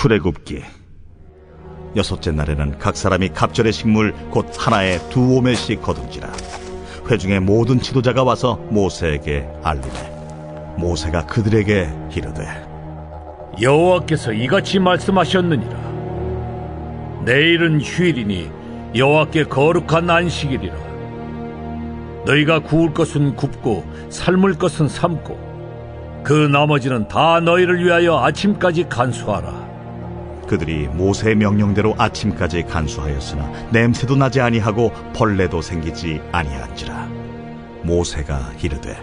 출애굽기. 여섯째 날에는 각 사람이 갑절의 식물 곧 하나에 2오멜씩 거둔지라. 회중의 모든 지도자가 와서 모세에게 알리되 모세가 그들에게 이르되 여호와께서 이같이 말씀하셨느니라. 내일은 휴일이니 여호와께 거룩한 안식일이라. 너희가 구울 것은 굽고 삶을 것은 삶고 그 나머지는 다 너희를 위하여 아침까지 간수하라. 그들이 모세의 명령대로 아침까지 간수하였으나 냄새도 나지 아니하고 벌레도 생기지 아니한지라. 모세가 이르되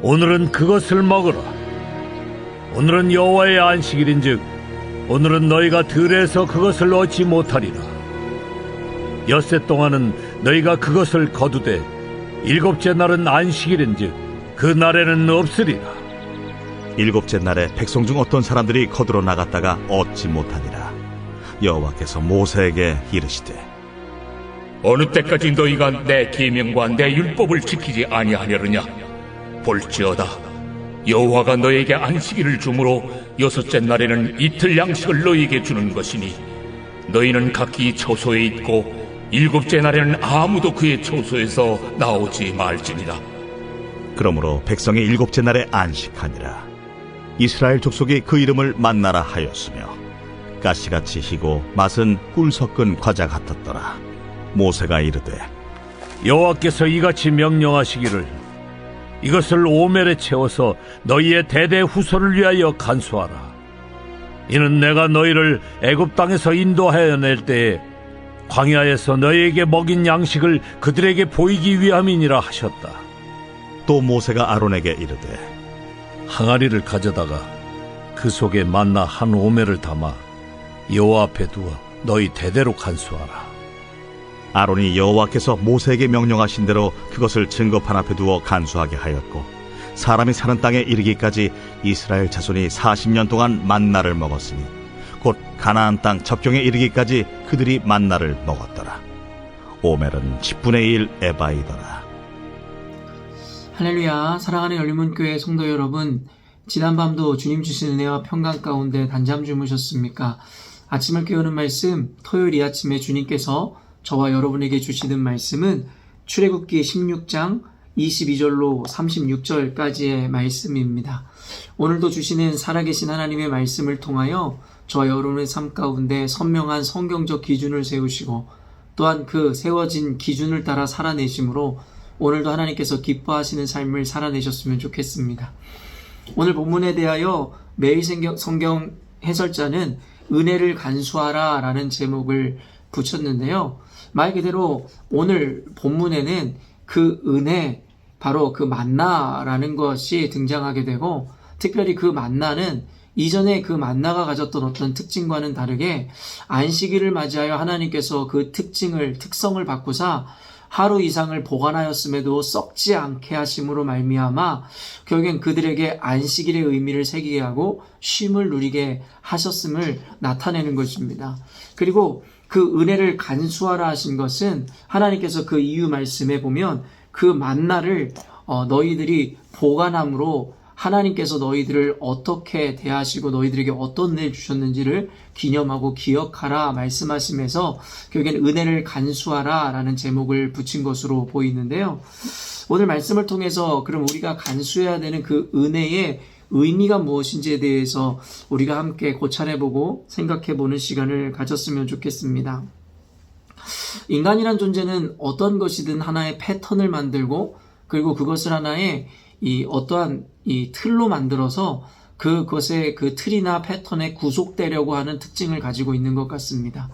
오늘은 그것을 먹으라. 오늘은 여호와의 안식일인즉 오늘은 너희가 들에서 그것을 얻지 못하리라. 엿새 동안은 너희가 그것을 거두되 7째 날은 안식일인즉 그 날에는 없으리라. 7째 날에 백성 중 어떤 사람들이 거두러 나갔다가 얻지 못하니라. 여호와께서 모세에게 이르시되 어느 때까지 너희가 내 계명과 내 율법을 지키지 아니하려느냐? 볼지어다, 여호와가 너에게 안식일을 주므로 6째 날에는 이틀 양식을 너희에게 주는 것이니 너희는 각기 처소에 있고 7째 날에는 아무도 그의 처소에서 나오지 말지니라. 그러므로 백성이 7째 날에 안식하니라. 이스라엘 족속이 그 이름을 만나라 하였으며 가시같이 희고 맛은 꿀 섞은 과자 같았더라. 모세가 이르되 여호와께서 이같이 명령하시기를 이것을 오멜에 채워서 너희의 대대 후손을 위하여 간수하라. 이는 내가 너희를 애굽 땅에서 인도하여 낼 때에 광야에서 너희에게 먹인 양식을 그들에게 보이기 위함이니라 하셨다. 또 모세가 아론에게 이르되 항아리를 가져다가 그 속에 만나 한 오멜을 담아 여호와 앞에 두어 너희 대대로 간수하라. 아론이 여호와께서 모세에게 명령하신 대로 그것을 증거판 앞에 두어 간수하게 하였고 사람이 사는 땅에 이르기까지 이스라엘 자손이 40년 동안 만나를 먹었으니 곧 가나안 땅 접경에 이르기까지 그들이 만나를 먹었더라. 오멜은 10분의 1 에바이더라. 할렐루야. 사랑하는 열린문교회 성도 여러분, 지난밤도 주님 주신 은혜와 평강 가운데 단잠 주무셨습니까? 아침을 깨우는 말씀, 토요일 이 아침에 주님께서 저와 여러분에게 주시는 말씀은 출애굽기 16장 22절로 36절까지의 말씀입니다. 오늘도 주시는 살아계신 하나님의 말씀을 통하여 저와 여러분의 삶 가운데 선명한 성경적 기준을 세우시고 또한 그 세워진 기준을 따라 살아내심으로 오늘도 하나님께서 기뻐하시는 삶을 살아내셨으면 좋겠습니다. 오늘 본문에 대하여 매일 성경 해설자는 은혜를 간수하라 라는 제목을 붙였는데요. 말 그대로 오늘 본문에는 그 은혜, 바로 그 만나라는 것이 등장하게 되고 특별히 그 만나는 이전에 그 만나가 가졌던 어떤 특징과는 다르게 안식일을 맞이하여 하나님께서 그 특성을 바꾸사 하루 이상을 보관하였음에도 썩지 않게 하심으로 말미암아 결국엔 그들에게 안식일의 의미를 새기게 하고 쉼을 누리게 하셨음을 나타내는 것입니다. 그리고 그 은혜를 간수하라 하신 것은 하나님께서 그 이유 말씀에 보면 그 만나를 너희들이 보관함으로 하나님께서 너희들을 어떻게 대하시고 너희들에게 어떤 은혜를 주셨는지를 기념하고 기억하라 말씀하시면서 결국엔 은혜를 간수하라 라는 제목을 붙인 것으로 보이는데요. 오늘 말씀을 통해서 그럼 우리가 간수해야 되는 그 은혜의 의미가 무엇인지에 대해서 우리가 함께 고찰해보고 생각해보는 시간을 가졌으면 좋겠습니다. 인간이란 존재는 어떤 것이든 하나의 패턴을 만들고 그리고 그것을 하나의 어떠한 틀로 만들어서 그것의 그 틀이나 패턴에 구속되려고 하는 특징을 가지고 있는 것 같습니다.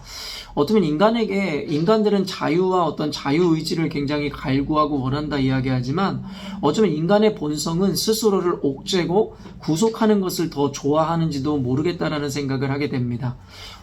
어쩌면 인간들은 자유와 어떤 자유의지를 굉장히 갈구하고 원한다 이야기하지만 어쩌면 인간의 본성은 스스로를 옥죄고 구속하는 것을 더 좋아하는지도 모르겠다라는 생각을 하게 됩니다.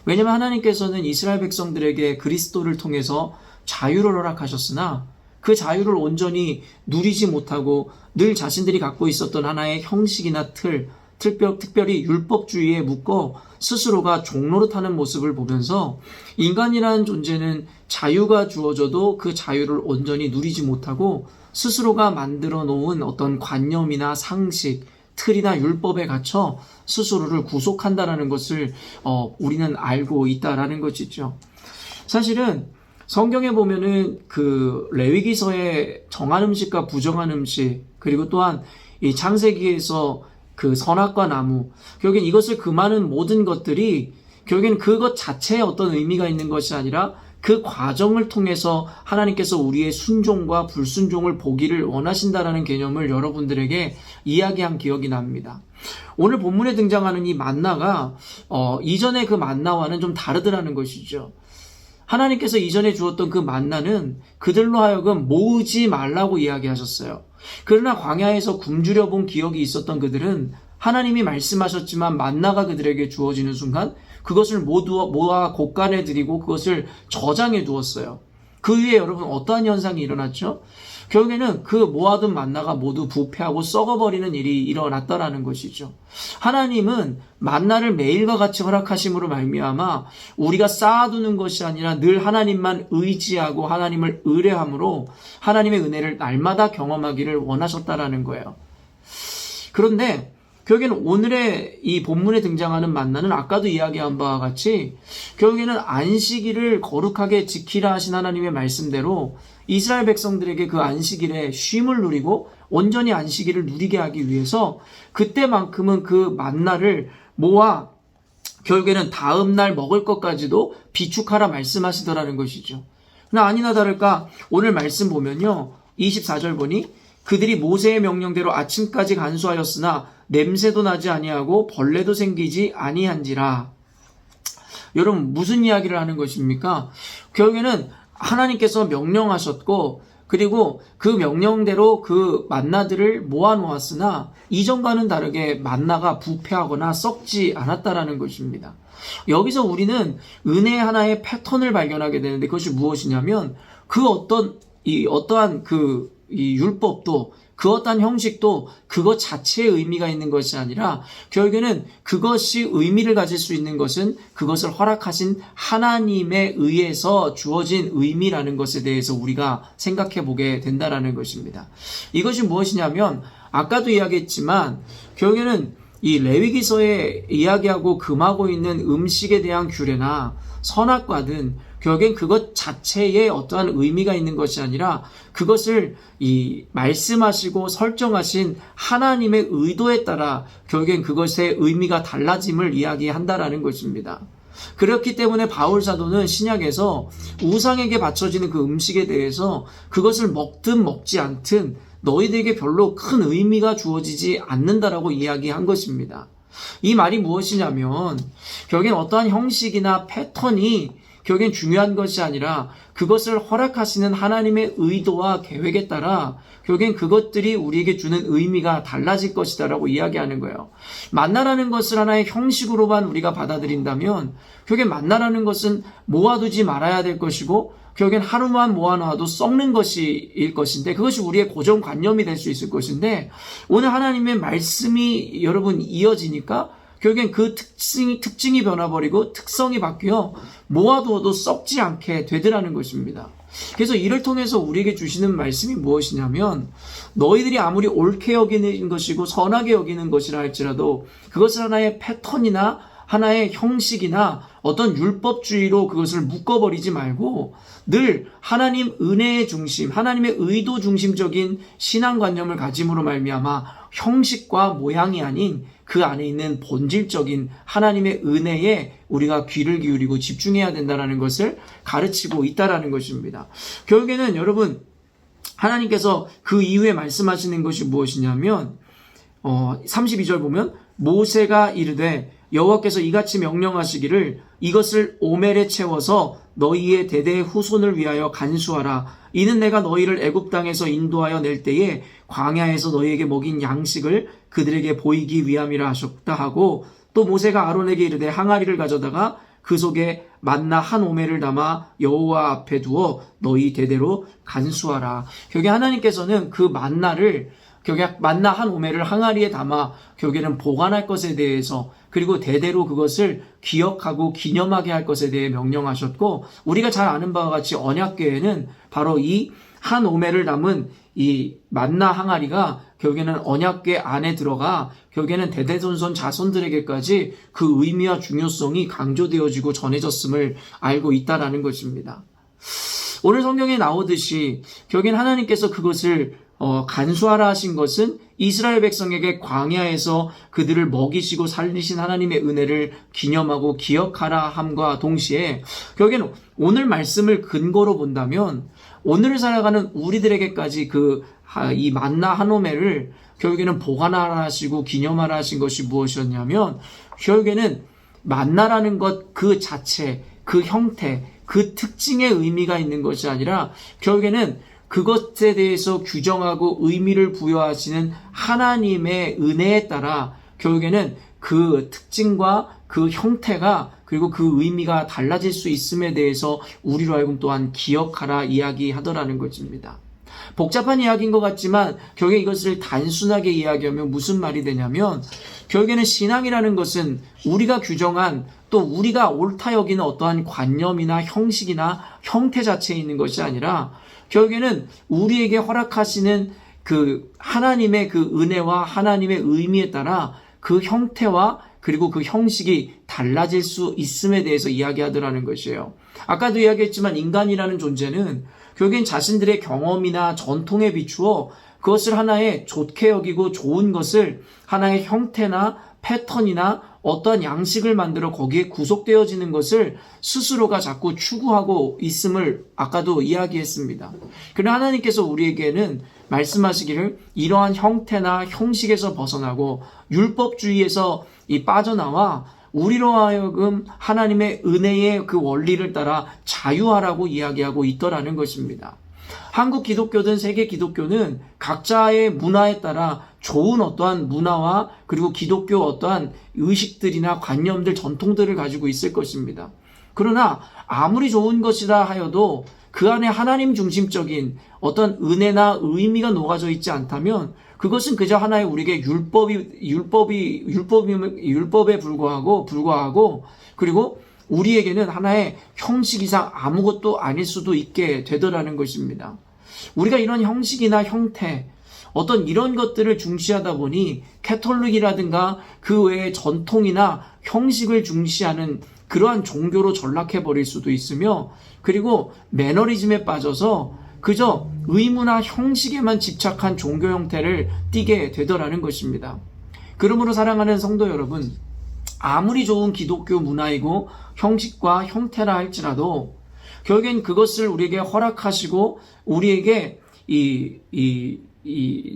왜냐하면 하나님께서는 이스라엘 백성들에게 그리스도를 통해서 자유를 허락하셨으나 그 자유를 온전히 누리지 못하고 늘 자신들이 갖고 있었던 하나의 형식이나 특별히 율법주의에 묶어 스스로가 종노릇하는 모습을 보면서 인간이라는 존재는 자유가 주어져도 그 자유를 온전히 누리지 못하고 스스로가 만들어 놓은 어떤 관념이나 상식, 틀이나 율법에 갇혀 스스로를 구속한다라는 것을 우리는 알고 있다라는 것이죠. 사실은 성경에 보면은 그 레위기서의 정한 음식과 부정한 음식, 그리고 또한 이 창세기에서 그 선악과 나무, 결국엔 이것을 금하는 모든 것들이 결국엔 그것 자체에 어떤 의미가 있는 것이 아니라 그 과정을 통해서 하나님께서 우리의 순종과 불순종을 보기를 원하신다라는 개념을 여러분들에게 이야기한 기억이 납니다. 오늘 본문에 등장하는 이 만나가 이전의 그 만나와는 좀 다르더라는 것이죠. 하나님께서 이전에 주었던 그 만나는 그들로 하여금 모으지 말라고 이야기하셨어요. 그러나 광야에서 굶주려 본 기억이 있었던 그들은 하나님이 말씀하셨지만 만나가 그들에게 주어지는 순간 그것을 모아 곳간에 들이고 그것을 저장해 두었어요. 그 위에 여러분 어떠한 현상이 일어났죠? 결국에는 그 모아둔 만나가 모두 부패하고 썩어버리는 일이 일어났다라는 것이죠. 하나님은 만나를 매일과 같이 허락하심으로 말미암아 우리가 쌓아두는 것이 아니라 늘 하나님만 의지하고 하나님을 의뢰함으로 하나님의 은혜를 날마다 경험하기를 원하셨다라는 거예요. 그런데 결국에는 오늘의 이 본문에 등장하는 만나는 아까도 이야기한 바와 같이 결국에는 안식일을 거룩하게 지키라 하신 하나님의 말씀대로 이스라엘 백성들에게 그 안식일에 쉼을 누리고 온전히 안식일을 누리게 하기 위해서 그때만큼은 그 만나를 모아 결국에는 다음 날 먹을 것까지도 비축하라 말씀하시더라는 것이죠. 그러나 아니나 다를까 오늘 말씀 보면요. 24절 보니 그들이 모세의 명령대로 아침까지 간수하였으나 냄새도 나지 아니하고 벌레도 생기지 아니한지라. 여러분 무슨 이야기를 하는 것입니까? 결국에는 하나님께서 명령하셨고 그리고 그 명령대로 그 만나들을 모아놓았으나 이전과는 다르게 만나가 부패하거나 썩지 않았다라는 것입니다. 여기서 우리는 은혜 하나의 패턴을 발견하게 되는데 그것이 무엇이냐면 그 어떠한 이 율법도 그 어떠한 형식도 그것 자체의 의미가 있는 것이 아니라 결국에는 그것이 의미를 가질 수 있는 것은 그것을 허락하신 하나님에 의해서 주어진 의미라는 것에 대해서 우리가 생각해 보게 된다라는 것입니다. 이것이 무엇이냐면 아까도 이야기했지만 결국에는 이 레위기서에 이야기하고 금하고 있는 음식에 대한 규례나 선악과든 결국엔 그것 자체에 어떠한 의미가 있는 것이 아니라 그것을 이 말씀하시고 설정하신 하나님의 의도에 따라 결국엔 그것의 의미가 달라짐을 이야기한다라는 것입니다. 그렇기 때문에 바울 사도는 신약에서 우상에게 바쳐지는 그 음식에 대해서 그것을 먹든 먹지 않든 너희들에게 별로 큰 의미가 주어지지 않는다라고 이야기한 것입니다. 이 말이 무엇이냐면 결국엔 어떠한 형식이나 패턴이 결국엔 중요한 것이 아니라 그것을 허락하시는 하나님의 의도와 계획에 따라 결국엔 그것들이 우리에게 주는 의미가 달라질 것이다라고 이야기하는 거예요. 만나라는 것을 하나의 형식으로만 우리가 받아들인다면 결국엔 만나라는 것은 모아두지 말아야 될 것이고 결국엔 하루만 모아놔도 썩는 것일 것인데 그것이 우리의 고정관념이 될 수 있을 것인데 오늘 하나님의 말씀이 여러분 이어지니까 결국엔 그 특징이 변화버리고 특성이 바뀌어 모아두어도 썩지 않게 되더라는 것입니다. 그래서 이를 통해서 우리에게 주시는 말씀이 무엇이냐면 너희들이 아무리 옳게 여기는 것이고 선하게 여기는 것이라 할지라도 그것을 하나의 패턴이나 하나의 형식이나 어떤 율법주의로 그것을 묶어버리지 말고 늘 하나님 은혜의 중심, 하나님의 의도 중심적인 신앙관념을 가짐으로 말미암아 형식과 모양이 아닌 그 안에 있는 본질적인 하나님의 은혜에 우리가 귀를 기울이고 집중해야 된다는 것을 가르치고 있다는 것입니다. 결국에는 여러분 하나님께서 그 이후에 말씀하시는 것이 무엇이냐면 32절 보면 모세가 이르되 여호와께서 이같이 명령하시기를 이것을 오멜에 채워서 너희의 대대의 후손을 위하여 간수하라. 이는 내가 너희를 애굽 땅에서 인도하여 낼 때에 광야에서 너희에게 먹인 양식을 그들에게 보이기 위함이라 하셨다 하고 또 모세가 아론에게 이르되 항아리를 가져다가 그 속에 만나 한 오멜을 담아 여호와 앞에 두어 너희 대대로 간수하라. 결국에 하나님께서는 그 만나를 만나 한 오멜을 항아리에 담아 결국에는 보관할 것에 대해서 그리고 대대로 그것을 기억하고 기념하게 할 것에 대해 명령하셨고 우리가 잘 아는 바와 같이 언약궤에는 바로 이 한 오멜을 담은 이 만나 항아리가 결국에는 언약궤 안에 들어가 결국에는 대대손손 자손들에게까지 그 의미와 중요성이 강조되어지고 전해졌음을 알고 있다라는 것입니다. 오늘 성경에 나오듯이 결국엔 하나님께서 그것을 간수하라 하신 것은 이스라엘 백성에게 광야에서 그들을 먹이시고 살리신 하나님의 은혜를 기념하고 기억하라 함과 동시에 결국엔 오늘 말씀을 근거로 본다면 오늘을 살아가는 우리들에게까지 이 만나 한 오멜을 결국에는 보관하라 하시고 기념하라 하신 것이 무엇이었냐면 결국에는 만나라는 것 그 자체, 그 형태, 그 특징의 의미가 있는 것이 아니라 결국에는 그것에 대해서 규정하고 의미를 부여하시는 하나님의 은혜에 따라 결국에는 그 특징과 그 형태가 그리고 그 의미가 달라질 수 있음에 대해서 우리로 하여금 또한 기억하라 이야기하더라는 것입니다. 복잡한 이야기인 것 같지만 결국에 이것을 단순하게 이야기하면 무슨 말이 되냐면 결국에는 신앙이라는 것은 우리가 규정한 또 우리가 옳다 여기는 어떠한 관념이나 형식이나 형태 자체에 있는 것이 아니라 결국에는 우리에게 허락하시는 그 하나님의 그 은혜와 하나님의 의미에 따라 그 형태와 그리고 그 형식이 달라질 수 있음에 대해서 이야기하더라는 것이에요. 아까도 이야기했지만 인간이라는 존재는 결국엔 자신들의 경험이나 전통에 비추어 그것을 하나의 좋게 여기고 좋은 것을 하나의 형태나 패턴이나 어떠한 양식을 만들어 거기에 구속되어지는 것을 스스로가 자꾸 추구하고 있음을 아까도 이야기했습니다. 그러나 하나님께서 우리에게는 말씀하시기를 이러한 형태나 형식에서 벗어나고 율법주의에서 빠져나와 우리로 하여금 하나님의 은혜의 그 원리를 따라 자유하라고 이야기하고 있더라는 것입니다. 한국 기독교든 세계 기독교는 각자의 문화에 따라 좋은 어떠한 문화와 그리고 기독교 어떠한 의식들이나 관념들, 전통들을 가지고 있을 것입니다. 그러나 아무리 좋은 것이라 하여도 그 안에 하나님 중심적인 어떤 은혜나 의미가 녹아져 있지 않다면 그것은 그저 하나의 우리에게 율법에 불과하고 그리고 우리에게는 하나의 형식 이상 아무것도 아닐 수도 있게 되더라는 것입니다. 우리가 이런 형식이나 형태, 어떤 이런 것들을 중시하다 보니 캐톨릭이라든가 그 외의 전통이나 형식을 중시하는 그러한 종교로 전락해버릴 수도 있으며 그리고 매너리즘에 빠져서 그저 의무나 형식에만 집착한 종교 형태를 띠게 되더라는 것입니다. 그러므로 사랑하는 성도 여러분, 아무리 좋은 기독교 문화이고 형식과 형태라 할지라도 결국엔 그것을 우리에게 허락하시고 우리에게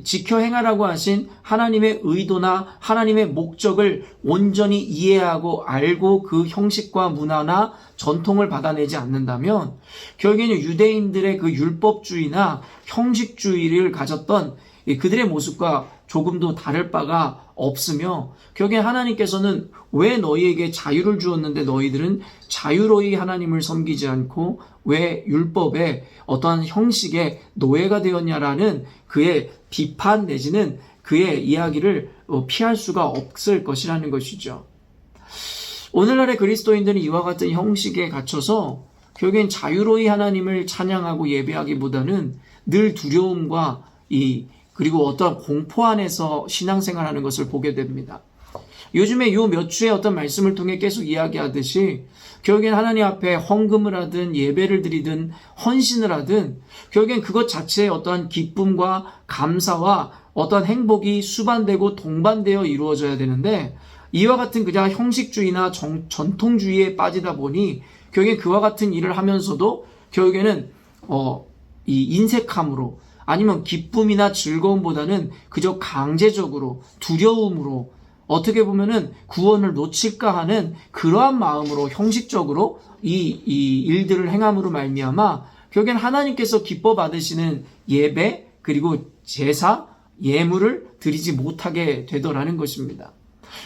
지켜 행하라고 하신 하나님의 의도나 하나님의 목적을 온전히 이해하고 알고 그 형식과 문화나 전통을 받아내지 않는다면 결국에는 유대인들의 그 율법주의나 형식주의를 가졌던 그들의 모습과 조금도 다를 바가 없으며 결국에 하나님께서는 왜 너희에게 자유를 주었는데 너희들은 자유로이 하나님을 섬기지 않고 왜 율법의 어떠한 형식의 노예가 되었냐라는 그의 비판 내지는 그의 이야기를 피할 수가 없을 것이라는 것이죠. 오늘날의 그리스도인들은 이와 같은 형식에 갇혀서 결국엔 자유로이 하나님을 찬양하고 예배하기보다는 늘 두려움과 그리고 어떤 공포 안에서 신앙생활하는 것을 보게 됩니다. 요즘에 요 몇 주의 어떤 말씀을 통해 계속 이야기하듯이 결국엔 하나님 앞에 헌금을 하든 예배를 드리든 헌신을 하든 결국엔 그것 자체에 어떠한 기쁨과 감사와 어떠한 행복이 수반되고 동반되어 이루어져야 되는데 이와 같은 그냥 형식주의나 전통주의에 빠지다 보니 결국엔 그와 같은 일을 하면서도 결국에는 인색함으로 아니면 기쁨이나 즐거움보다는 그저 강제적으로 두려움으로 어떻게 보면은 구원을 놓칠까 하는 그러한 마음으로 형식적으로 이 일들을 행함으로 말미암아 결국엔 하나님께서 기뻐 받으시는 예배 그리고 제사 예물을 드리지 못하게 되더라는 것입니다.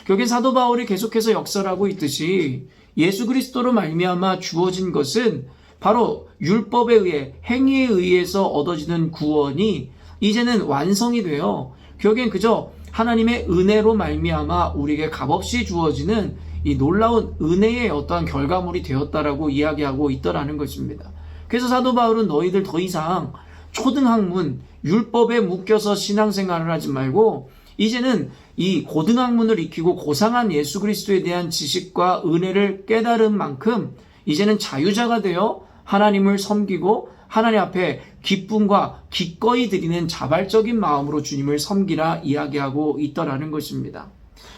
결국엔 사도 바울이 계속해서 역설하고 있듯이 예수 그리스도로 말미암아 주어진 것은 바로 율법에 의해 행위에 의해서 얻어지는 구원이 이제는 완성이 되어 결국엔 그저 하나님의 은혜로 말미암아 우리에게 값없이 주어지는 이 놀라운 은혜의 어떠한 결과물이 되었다라고 이야기하고 있더라는 것입니다. 그래서 사도 바울은 너희들 더 이상 초등학문, 율법에 묶여서 신앙생활을 하지 말고 이제는 이 고등학문을 익히고 고상한 예수 그리스도에 대한 지식과 은혜를 깨달은 만큼 이제는 자유자가 되어 하나님을 섬기고 하나님 앞에 기쁨과 기꺼이 드리는 자발적인 마음으로 주님을 섬기라 이야기하고 있더라는 것입니다.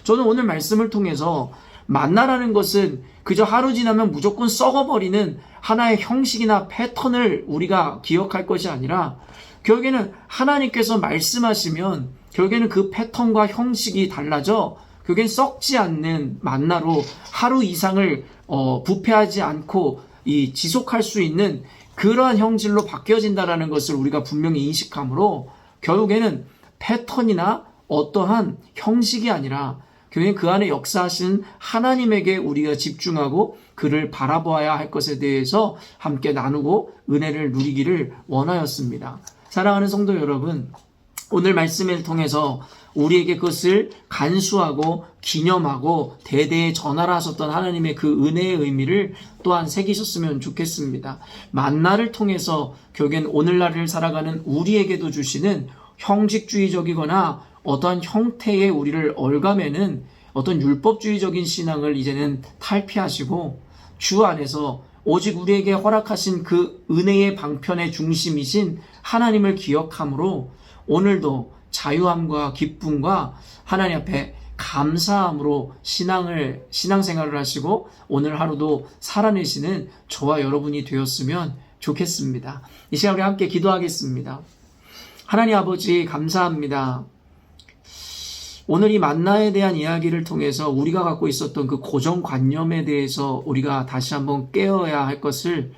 저는 오늘 말씀을 통해서 만나라는 것은 그저 하루 지나면 무조건 썩어버리는 하나의 형식이나 패턴을 우리가 기억할 것이 아니라 결국에는 하나님께서 말씀하시면 결국에는 그 패턴과 형식이 달라져 결국엔 썩지 않는 만나로 하루 이상을 부패하지 않고 지속할 수 있는 그러한 형질로 바뀌어진다는 것을 우리가 분명히 인식하므로 결국에는 패턴이나 어떠한 형식이 아니라 결국엔 그 안에 역사하신 하나님에게 우리가 집중하고 그를 바라보아야 할 것에 대해서 함께 나누고 은혜를 누리기를 원하였습니다. 사랑하는 성도 여러분, 오늘 말씀을 통해서 우리에게 그것을 간수하고 기념하고 대대에 전하라 하셨던 하나님의 그 은혜의 의미를 또한 새기셨으면 좋겠습니다. 만나를 통해서 결국엔 오늘날을 살아가는 우리에게도 주시는 형식주의적이거나 어떠한 형태의 우리를 얽어매는 어떤 율법주의적인 신앙을 이제는 탈피하시고 주 안에서 오직 우리에게 허락하신 그 은혜의 방편의 중심이신 하나님을 기억함으로 오늘도 자유함과 기쁨과 하나님 앞에 감사함으로 신앙생활을 하시고 오늘 하루도 살아내시는 저와 여러분이 되었으면 좋겠습니다. 이 시간 우리 함께 기도하겠습니다. 하나님 아버지 감사합니다. 오늘 이 만나에 대한 이야기를 통해서 우리가 갖고 있었던 그 고정관념에 대해서 우리가 다시 한번 깨어야 할 것을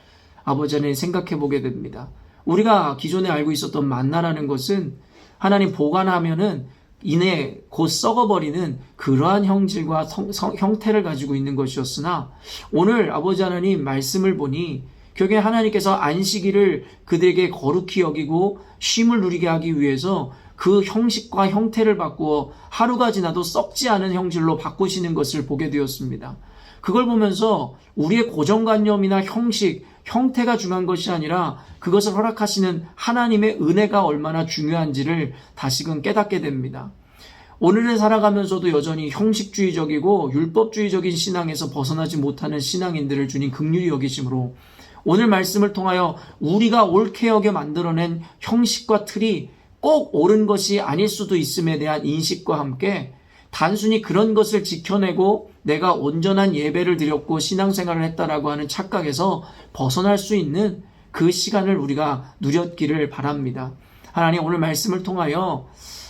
아버지 안에 생각해 보게 됩니다. 우리가 기존에 알고 있었던 만나라는 것은 하나님 보관하면은 이내 곧 썩어버리는 그러한 형질과 형태를 가지고 있는 것이었으나 오늘 아버지 하나님 말씀을 보니 결국에 하나님께서 안식일을 그들에게 거룩히 여기고 쉼을 누리게 하기 위해서 그 형식과 형태를 바꾸어 하루가 지나도 썩지 않은 형질로 바꾸시는 것을 보게 되었습니다. 그걸 보면서 우리의 고정관념이나 형식, 형태가 중요한 것이 아니라 그것을 허락하시는 하나님의 은혜가 얼마나 중요한지를 다시금 깨닫게 됩니다. 오늘을 살아가면서도 여전히 형식주의적이고 율법주의적인 신앙에서 벗어나지 못하는 신앙인들을 주님 긍휼히 여기심으로 오늘 말씀을 통하여 우리가 옳게 여겨 만들어낸 형식과 틀이 꼭 옳은 것이 아닐 수도 있음에 대한 인식과 함께 단순히 그런 것을 지켜내고 내가 온전한 예배를 드렸고 신앙생활을 했다라고 하는 착각에서 벗어날 수 있는 그 시간을 우리가 누렸기를 바랍니다. 하나님 오늘 말씀을 통하여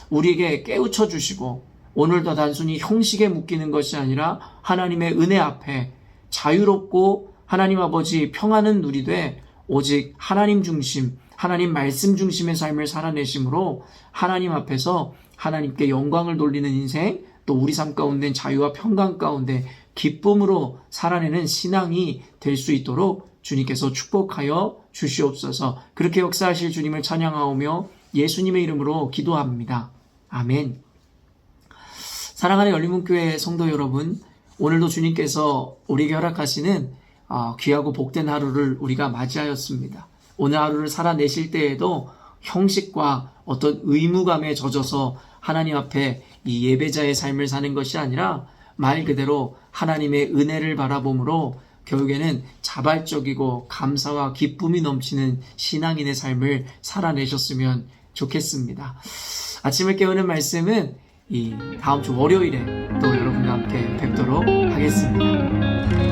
우리에게 깨우쳐 주시고 오늘도 단순히 형식에 묶이는 것이 아니라 하나님의 은혜 앞에 자유롭고 하나님 아버지 평안은 누리되 오직 하나님 중심, 하나님 말씀 중심의 삶을 살아내심으로 하나님 앞에서 하나님께 영광을 돌리는 인생, 또 우리 삶 가운데 자유와 평강 가운데 기쁨으로 살아내는 신앙이 될 수 있도록 주님께서 축복하여 주시옵소서. 그렇게 역사하실 주님을 찬양하오며 예수님의 이름으로 기도합니다. 아멘. 사랑하는 열린문교회 성도 여러분, 오늘도 주님께서 우리에게 허락하시는 귀하고 복된 하루를 우리가 맞이하였습니다. 오늘 하루를 살아내실 때에도 형식과 어떤 의무감에 젖어서 하나님 앞에 이 예배자의 삶을 사는 것이 아니라 말 그대로 하나님의 은혜를 바라봄으로 결국에는 자발적이고 감사와 기쁨이 넘치는 신앙인의 삶을 살아내셨으면 좋겠습니다. 아침을 깨우는 말씀은 이 다음 주 월요일에 또 여러분과 함께 뵙도록 하겠습니다.